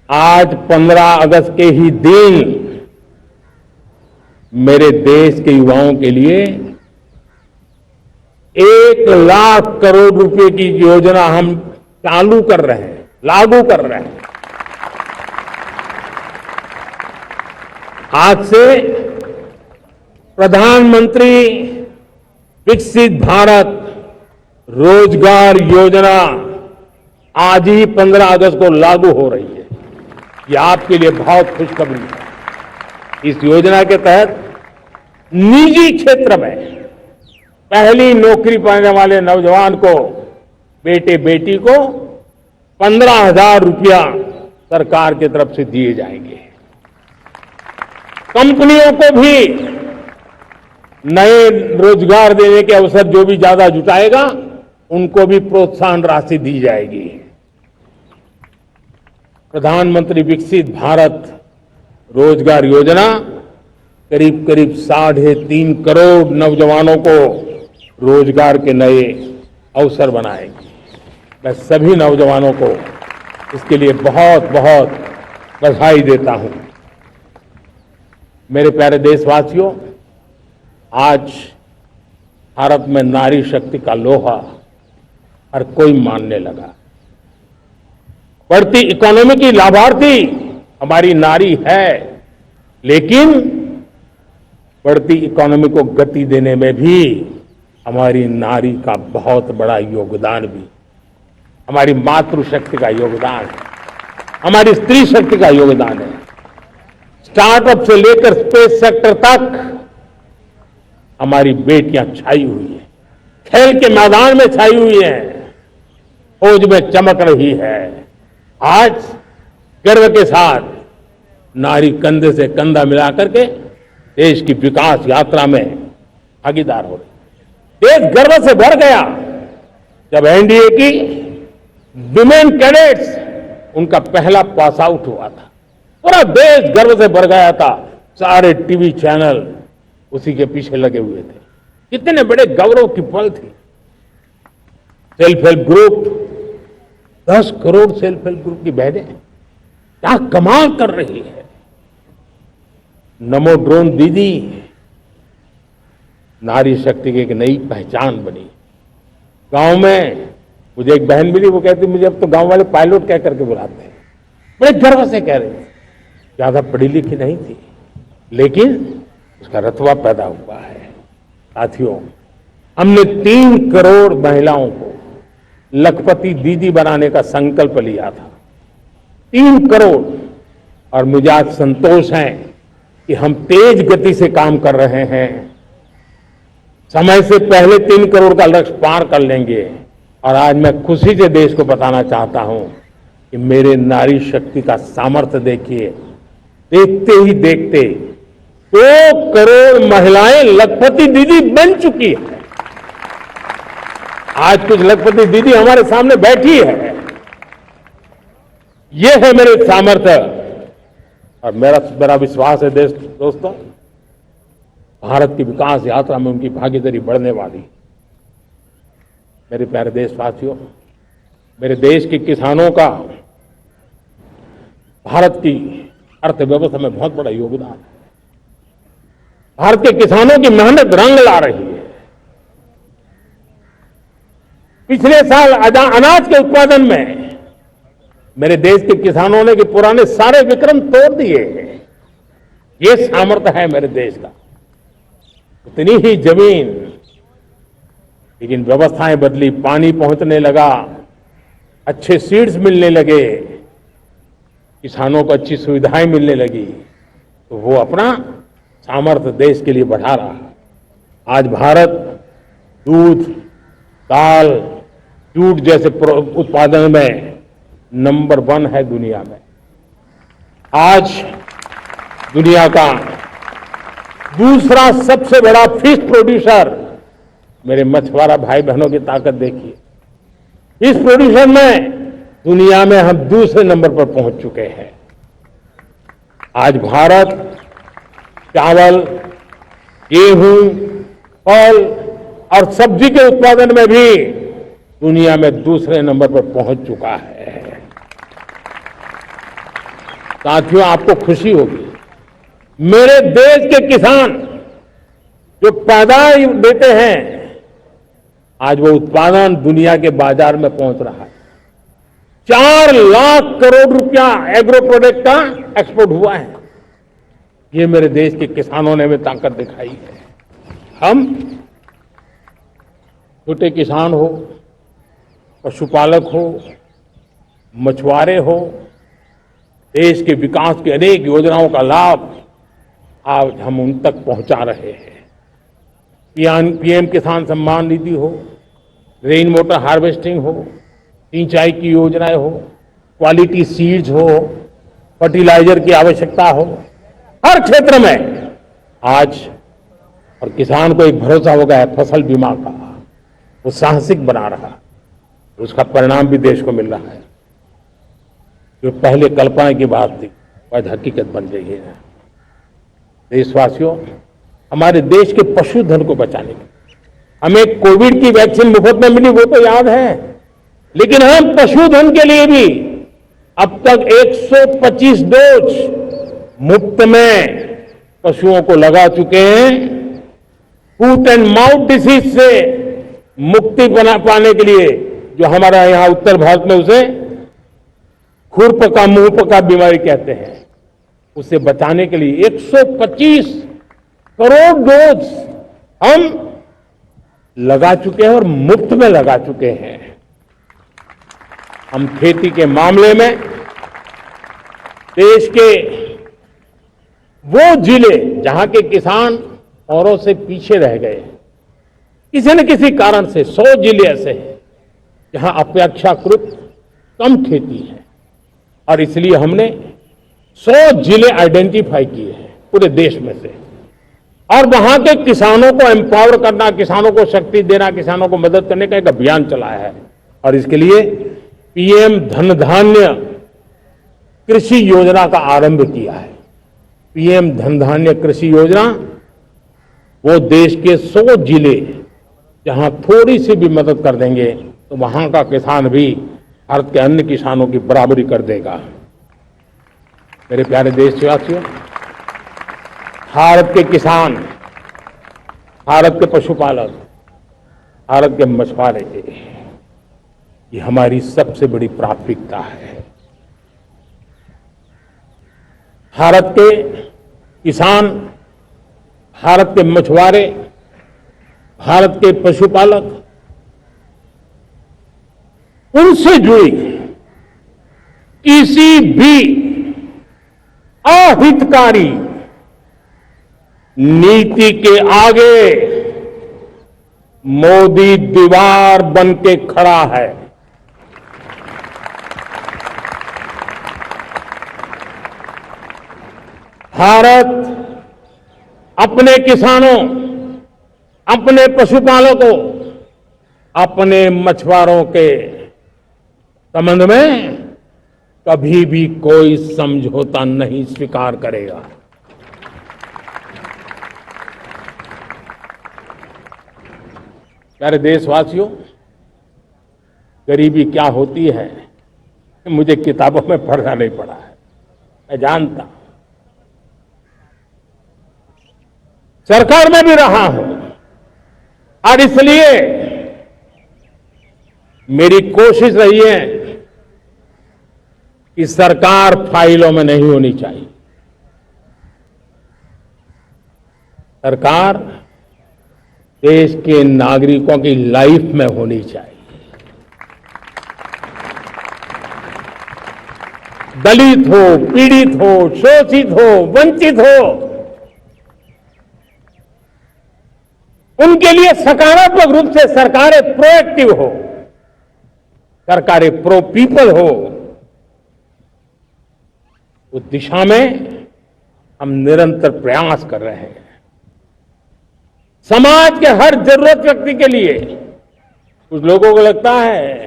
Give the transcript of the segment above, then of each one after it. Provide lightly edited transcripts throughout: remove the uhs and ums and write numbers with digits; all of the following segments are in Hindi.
आज 15 अगस्त के ही दिन मेरे देश के युवाओं के लिए 1,00,000 करोड़ रुपए की योजना हम चालू कर रहे हैं, लागू कर रहे हैं। आज से प्रधानमंत्री विकसित भारत रोजगार योजना आज ही 15 अगस्त को लागू हो रही है। ये आपके लिए बहुत खुशखबरी है। इस योजना के तहत निजी क्षेत्र में पहली नौकरी पाने वाले नौजवान को, बेटे बेटी को 15,000 रुपया सरकार की तरफ से दिए जाएंगे। कंपनियों को भी नए रोजगार देने के अवसर जो भी ज्यादा जुटाएगा, उनको भी प्रोत्साहन राशि दी जाएगी। प्रधानमंत्री विकसित भारत रोजगार योजना करीब करीब 3.5 करोड़ नौजवानों को रोजगार के नए अवसर बनाएगी। मैं सभी नौजवानों को इसके लिए बहुत बहुत बधाई देता हूं। मेरे प्यारे देशवासियों, आज भारत में नारी शक्ति का लोहा हर कोई मानने लगा। बढ़ती इकोनॉमी की लाभार्थी हमारी नारी है, लेकिन बढ़ती इकोनॉमी को गति देने में भी हमारी नारी का बहुत बड़ा योगदान भी, हमारी मातृशक्ति का योगदान है, हमारी स्त्री शक्ति का योगदान है। स्टार्टअप से लेकर स्पेस सेक्टर तक हमारी बेटियां छाई हुई है, खेल के मैदान में छाई हुई है, फौज में चमक रही है। आज गर्व के साथ नारी कंधे से कंधा मिलाकर के देश की विकास यात्रा में भागीदार हो रही। देश गर्व से भर गया जब एनडीए की विमेन कैडेट्स उनका पहला पास आउट हुआ था। पूरा देश गर्व से भर गया था। सारे टीवी चैनल उसी के पीछे लगे हुए थे। कितने बड़े गौरव की पल थी। Self help group, 10 crore self help group की बहनें क्या कमाल कर रही है। नमो ड्रोन दीदी नारी शक्ति की एक नई पहचान बनी। गांव में मुझे एक बहन मिली, वो कहती मुझे अब तो गांव वाले पायलट कह करके बुलाते हैं। बड़े गर्व से कह रहे थे। ज्यादा पढ़ी लिखी नहीं थी, लेकिन उसका रतबा पैदा हुआ है। साथियों, हमने 3 करोड़ महिलाओं को लखपति दीदी बनाने का संकल्प लिया था। 3 करोड़। और मुझे आज संतोष है कि हम तेज गति से काम कर रहे हैं। समय से पहले 3 करोड़ का लक्ष्य पार कर लेंगे। और आज मैं खुशी से देश को बताना चाहता हूं कि मेरे नारी शक्ति का सामर्थ्य देखिए। देखते ही देखते 2 करोड़ महिलाएं लखपति दीदी बन चुकी है। आज कुछ लखपति दीदी हमारे सामने बैठी है। ये है मेरे सामर्थ्य। और मेरा विश्वास है दोस्तों, भारत की विकास यात्रा में उनकी भागीदारी बढ़ने वाली। मेरे प्यारे देशवासियों, मेरे देश के किसानों का भारत की अर्थव्यवस्था में बहुत बड़ा योगदान है। भारत के किसानों की मेहनत रंग ला रही है। पिछले साल अनाज के उत्पादन में मेरे देश के किसानों ने कि पुराने सारे विक्रम तोड़ दिए हैं। ये सामर्थ्य है मेरे देश का। उतनी ही जमीन, लेकिन व्यवस्थाएं बदली, पानी पहुंचने लगा, अच्छे सीड्स मिलने लगे, किसानों को अच्छी सुविधाएं मिलने लगी, तो वो अपना सामर्थ्य देश के लिए बढ़ा रहा है। आज भारत दूध, दाल, जूट जैसे उत्पादन में नंबर 1 है दुनिया में। आज दुनिया का दूसरा सबसे बड़ा फिश प्रोड्यूसर, मेरे मछुआरा भाई बहनों की ताकत देखिए। फिश प्रोड्यूसर में दुनिया में हम दूसरे नंबर पर पहुंच चुके हैं। आज भारत चावल, गेहूं, फल और सब्जी के उत्पादन में भी दुनिया में दूसरे नंबर पर पहुंच चुका है। साथियों, आपको खुशी होगी, मेरे देश के किसान जो पैदावार देते हैं, आज वो उत्पादन दुनिया के बाजार में पहुंच रहा है। 4 लाख करोड़ रुपया एग्रो प्रोडक्ट का एक्सपोर्ट हुआ है। ये मेरे देश के किसानों ने भी ताकत दिखाई है। हम छोटे किसान हो, पशुपालक हो, मछुआरे हो, देश के विकास की अनेक योजनाओं का लाभ आज हम उन तक पहुंचा रहे हैं। पीएम किसान सम्मान निधि हो, रेन वाटर हार्वेस्टिंग हो, सिंचाई की योजनाएं हो, क्वालिटी सीड्स हो, फर्टिलाइजर की आवश्यकता हो, हर क्षेत्र में आज और किसान को एक भरोसा हो गया है फसल बीमा का। वो साहसिक बना रहा है, उसका परिणाम भी देश को मिल रहा है। जो पहले कल्पना की बात थी आज हकीकत बन रही है। देशवासियों, हमारे देश के पशुधन को बचाने के हमें कोविड की वैक्सीन मुफ्त में मिली, वो तो याद है, लेकिन हम पशुधन के लिए भी अब तक 125 डोज मुफ्त में पशुओं को लगा चुके हैं। फूट एंड माउथ डिसीज से मुक्ति पाने के लिए, जो हमारा यहां उत्तर भारत में उसे खुरपका मुंहपका बीमारी कहते हैं, उसे बचाने के लिए 125 करोड़ डोज हम लगा चुके हैं और मुफ्त में लगा चुके हैं। हम खेती के मामले में देश के वो जिले जहां के किसान औरों से पीछे रह गए, किसी न किसी कारण से 100 जिले ऐसे हैं जहां अपेक्षाकृत कम खेती है, और इसलिए हमने 100 जिले आइडेंटिफाई किए हैं पूरे देश में से, और वहां के किसानों को एम्पावर करना, किसानों को शक्ति देना, किसानों को मदद करने का एक अभियान चलाया है। और इसके लिए पीएम धन धान्य कृषि योजना का आरंभ किया है। पीएम धन धान्य कृषि योजना वो देश के 100 जिले जहां थोड़ी सी भी मदद कर देंगे तो वहां का किसान भी भारत के अन्य किसानों की बराबरी कर देगा। मेरे प्यारे देशवासियों, भारत के किसान, भारत के पशुपालक, भारत के मछुआरे, ये हमारी सबसे बड़ी प्राथमिकता है। भारत के किसान, भारत के मछुआरे, भारत के पशुपालक, उनसे जुड़ी किसी भी अहितकारी नीति के आगे मोदी दीवार बन के खड़ा है। भारत अपने किसानों, अपने पशुपालकों, अपने मछुआरों के संबंध में कभी भी कोई समझौता नहीं स्वीकार करेगा। प्यारे देशवासियों, गरीबी क्या होती है मुझे किताबों में पढ़ना नहीं पड़ा है, मैं जानता, सरकार में भी रहा हूं, और इसलिए मेरी कोशिश रही है कि सरकार फाइलों में नहीं होनी चाहिए। सरकार देश के नागरिकों की लाइफ में होनी चाहिए। दलित हो, पीड़ित हो, शोषित हो, वंचित हो, उनके लिए सकारात्मक रूप से सरकारें प्रोएक्टिव हो, सरकारें प्रो पीपल हो, उस दिशा में हम निरंतर प्रयास कर रहे हैं। समाज के हर जरूरत व्यक्ति के लिए, कुछ लोगों को लगता है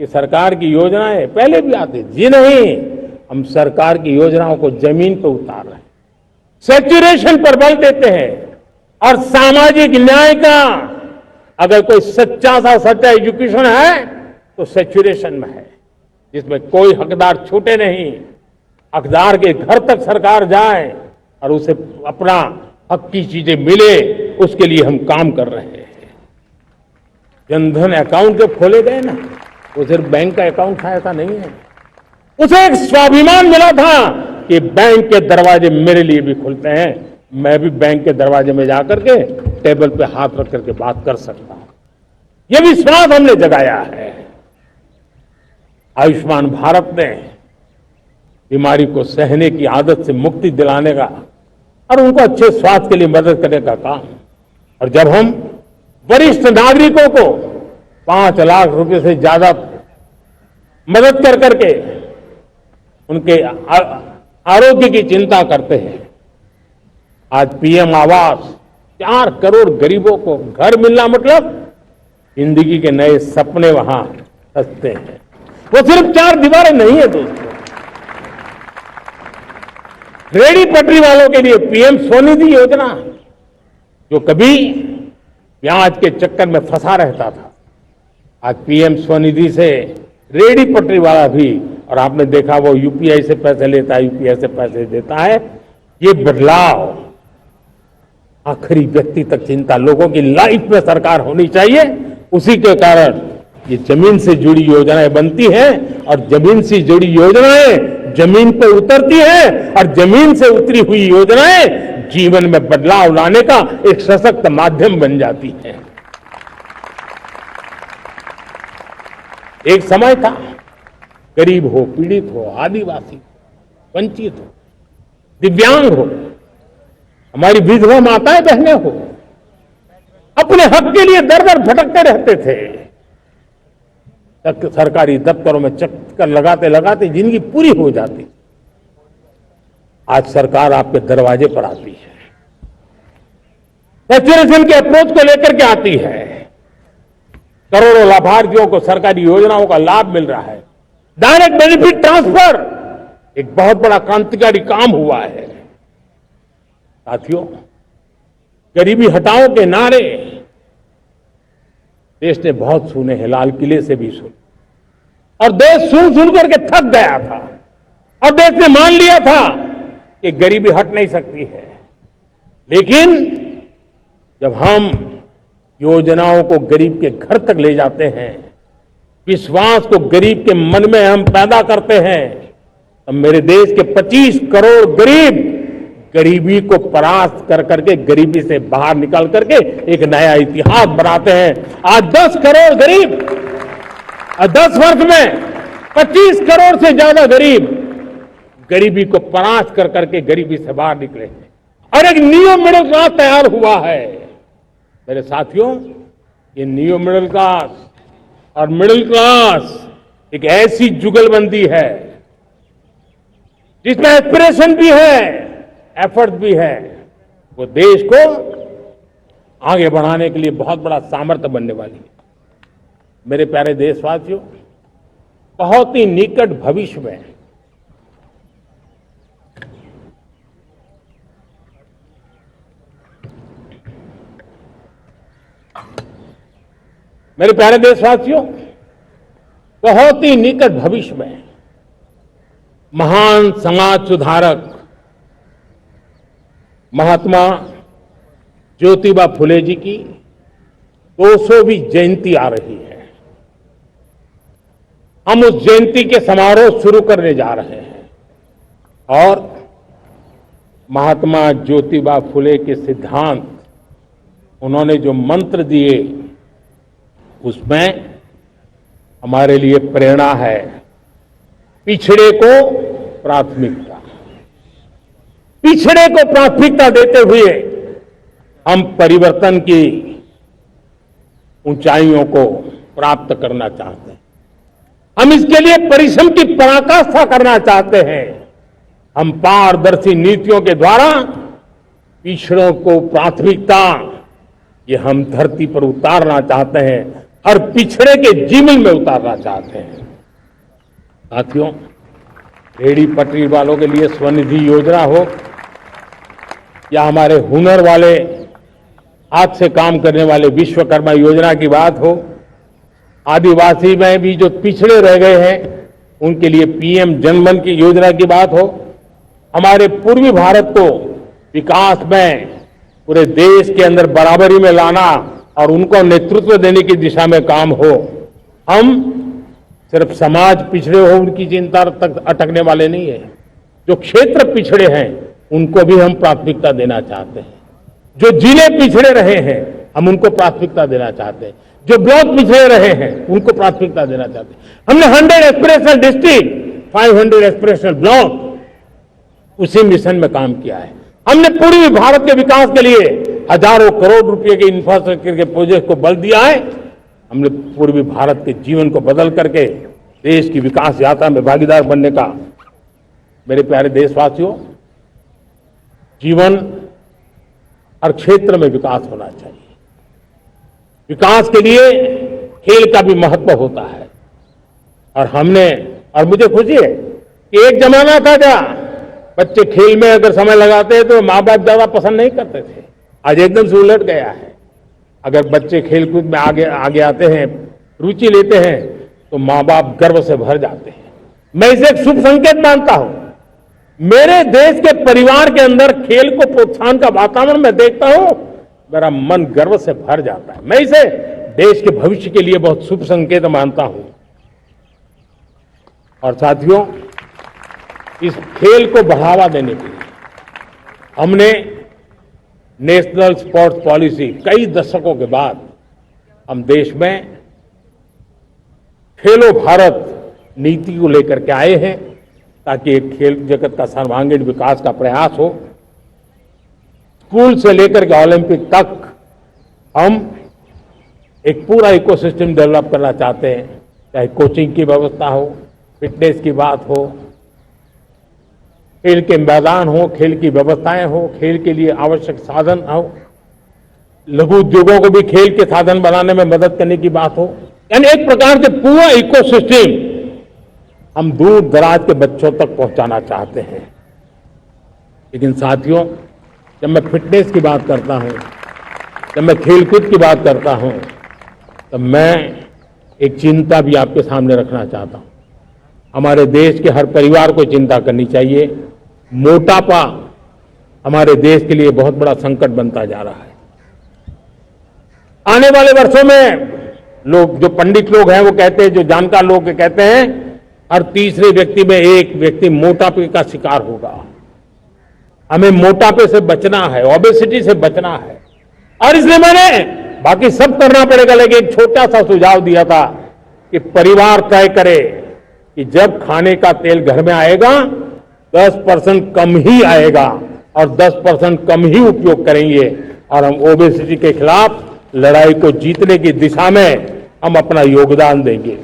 कि सरकार की योजनाएं पहले भी आती, जी नहीं, हम सरकार की योजनाओं को जमीन पर उतार रहे हैं, सैचुरेशन पर बल देते हैं, और सामाजिक न्याय का अगर कोई सच्चा एजुकेशन है तो सैचुरेशन में है, जिसमें कोई हकदार छूटे नहीं, हकदार के घर तक सरकार जाए और उसे अपना हक की चीजें मिले, उसके लिए हम काम कर रहे हैं। जनधन अकाउंट जो खोले गए ना, वो सिर्फ बैंक का अकाउंट था ऐसा नहीं है। उसे एक स्वाभिमान मिला था कि बैंक के दरवाजे मेरे लिए भी खुलते हैं, मैं भी बैंक के दरवाजे में जाकर के टेबल पे हाथ रख करके बात कर सकता हूं। यह विश्वास हमने जगाया है। आयुष्मान भारत ने बीमारी को सहने की आदत से मुक्ति दिलाने का और उनको अच्छे स्वास्थ्य के लिए मदद करने का काम, और जब हम वरिष्ठ नागरिकों को 5 लाख रुपए से ज्यादा मदद कर करके उनके आरोग्य की चिंता करते हैं। आज पीएम आवास, 4 करोड़ गरीबों को घर मिलना मतलब जिंदगी के नए सपने वहां सजते हैं। वो सिर्फ 4 दीवारें नहीं है दोस्तों। रेहड़ी पटरी वालों के लिए पीएम स्वनिधि योजना, जो कभी ब्याज के चक्कर में फंसा रहता था, आज पीएम स्वनिधि से रेहड़ी पटरी वाला भी, और आपने देखा वो यूपीआई से पैसे लेता है, यूपीआई से पैसे देता है। ये बदलाव आखिरी व्यक्ति तक चिंता लोगों की लाइफ में सरकार होनी चाहिए। उसी के कारण ये जमीन से जुड़ी योजनाएं बनती हैं, और जमीन से जुड़ी योजनाएं जमीन पर उतरती है, और जमीन से उतरी हुई योजनाएं जीवन में बदलाव लाने का एक सशक्त माध्यम बन जाती है। एक समय था, गरीब हो, पीड़ित हो, आदिवासी हो, वंचित हो, दिव्यांग हो, हमारी विधवा माताएं बहनें हो, अपने हक के लिए दर दर भटकते रहते थे। सरकारी दफ्तरों में चक्कर लगाते लगाते जिंदगी पूरी हो जाती। आज सरकार आपके दरवाजे पर आती है, सैचुरेशन के अप्रोच को लेकर के आती है। करोड़ों लाभार्थियों को सरकारी योजनाओं का लाभ मिल रहा है। डायरेक्ट बेनिफिट ट्रांसफर एक बहुत बड़ा क्रांतिकारी काम हुआ है। साथियों, गरीबी हटाओ के नारे देश ने बहुत सुने हैं, लाल किले से भी सुने, और देश सुन सुन करके थक गया था, और देश ने मान लिया था कि गरीबी हट नहीं सकती है। लेकिन जब हम योजनाओं को गरीब के घर तक ले जाते हैं, विश्वास को गरीब के मन में हम पैदा करते हैं, तब मेरे देश के 25 करोड़ गरीब गरीबी को परास्त कर करके, गरीबी से बाहर निकल करके एक नया इतिहास बनाते हैं। आज 10 करोड़ गरीब, 10 वर्ष में 25 करोड़ से ज्यादा गरीब गरीबी को परास्त कर करके गरीबी से बाहर निकले हैं, और एक न्यू मिडिल क्लास तैयार हुआ है। मेरे साथियों, ये न्यू मिडिल क्लास और मिडिल क्लास एक ऐसी जुगलबंदी है जिसमें एस्पिरेशन भी है, एफर्ट भी है। वो देश को आगे बढ़ाने के लिए बहुत बड़ा सामर्थ्य बनने वाली है। मेरे प्यारे देशवासियों, बहुत ही निकट भविष्य में मेरे प्यारे देशवासियों, बहुत ही निकट भविष्य में महान समाज सुधारक महात्मा ज्योतिबा फुले जी की 200वीं जयंती आ रही है। हम उस जयंती के समारोह शुरू करने जा रहे हैं, और महात्मा ज्योतिबा फुले के सिद्धांत, उन्होंने जो मंत्र दिए, उसमें हमारे लिए प्रेरणा है। पिछड़े को प्राथमिकता, पिछड़े को प्राथमिकता देते हुए हम परिवर्तन की ऊंचाइयों को प्राप्त करना चाहते हैं। हम इसके लिए परिश्रम की पराकाष्ठा करना चाहते हैं। हम पारदर्शी नीतियों के द्वारा पिछड़ों को प्राथमिकता, ये हम धरती पर उतारना चाहते हैं, और पिछड़े के जीवन में उतारना चाहते हैं। साथियों, रेहड़ी पटरी वालों के लिए स्वनिधि योजना हो, या हमारे हुनर वाले, हाथ से काम करने वाले विश्वकर्मा योजना की बात हो, आदिवासी में भी जो पिछड़े रह गए हैं उनके लिए पीएम जनधन की योजना की बात हो, हमारे पूर्वी भारत को विकास में पूरे देश के अंदर बराबरी में लाना और उनको नेतृत्व देने की दिशा में काम हो। हम सिर्फ समाज पिछड़े हो उनकी चिंता तक अटकने वाले नहीं है। जो क्षेत्र पिछड़े हैं उनको भी हम प्राथमिकता देना चाहते हैं। जो जिले पिछड़े रहे हैं हम उनको प्राथमिकता देना चाहते हैं। जो ब्लॉक पिछड़े रहे हैं उनको प्राथमिकता देना चाहते हैं। हमने 100 एस्पिरेशनल डिस्ट्रिक्ट, 500 एस्पिरेशनल ब्लॉक, उसी मिशन में काम किया है। हमने पूर्वी भारत के विकास के लिए हजारों करोड़ रुपए के इंफ्रास्ट्रक्चर के प्रोजेक्ट को बल दिया है। हमने पूर्वी भारत के जीवन को बदल करके देश की विकास यात्रा में भागीदार बनने का, मेरे प्यारे देशवासियों, जीवन हर क्षेत्र में विकास होना चाहिए। विकास के लिए खेल का भी महत्व होता है। और मुझे खुशी है कि एक जमाना था जहां बच्चे खेल में अगर समय लगाते हैं तो माँ बाप ज्यादा पसंद नहीं करते थे। आज एकदम से उलट गया है। अगर बच्चे खेलकूद में आगे आते हैं, रुचि लेते हैं, तो माँ बाप गर्व से भर जाते हैं। मैं इसे एक शुभ संकेत मानता हूं। मेरे देश के परिवार के अंदर खेल को प्रोत्साहन का वातावरण मैं देखता हूं, मेरा मन गर्व से भर जाता है। मैं इसे देश के भविष्य के लिए बहुत शुभ संकेत मानता हूं। और साथियों, इस खेल को बढ़ावा देने के लिए हमने नेशनल स्पोर्ट्स पॉलिसी, कई दशकों के बाद हम देश में खेलो भारत नीति को लेकर के आए हैं, ताकि एक खेल जगत का सर्वांगीण विकास का प्रयास हो। स्कूल से लेकर के ओलंपिक तक हम एक पूरा इकोसिस्टम डेवलप करना चाहते हैं। चाहे कोचिंग की व्यवस्था हो, फिटनेस की बात हो, खेल के मैदान हो, खेल की व्यवस्थाएं हो, खेल के लिए आवश्यक साधन हो, लघु उद्योगों को भी खेल के साधन बनाने में मदद करने की बात हो। यानी एक प्रकार से पूरा इकोसिस्टम हम दूर दराज के बच्चों तक पहुंचाना चाहते हैं। लेकिन साथियों, जब मैं फिटनेस की बात करता हूं, जब मैं खेलकूद की बात करता हूं, तो मैं एक चिंता भी आपके सामने रखना चाहता हूं। हमारे देश के हर परिवार को चिंता करनी चाहिए। मोटापा हमारे देश के लिए बहुत बड़ा संकट बनता जा रहा है। आने वाले वर्षों में लोग, जो पंडित लोग हैं वो कहते हैं, जो जानकार लोग कहते हैं, हर तीसरे व्यक्ति में एक व्यक्ति मोटापे का शिकार होगा। हमें मोटापे से बचना है, ओबेसिटी से बचना है। और इसलिए मैंने बाकी सब करना पड़ेगा, लेकिन एक छोटा सा सुझाव दिया था कि परिवार तय करे कि जब खाने का तेल घर में आएगा 10% कम ही आएगा और 10% कम ही उपयोग करेंगे, और हम ओबेसिटी के खिलाफ लड़ाई को जीतने की दिशा में हम अपना योगदान देंगे।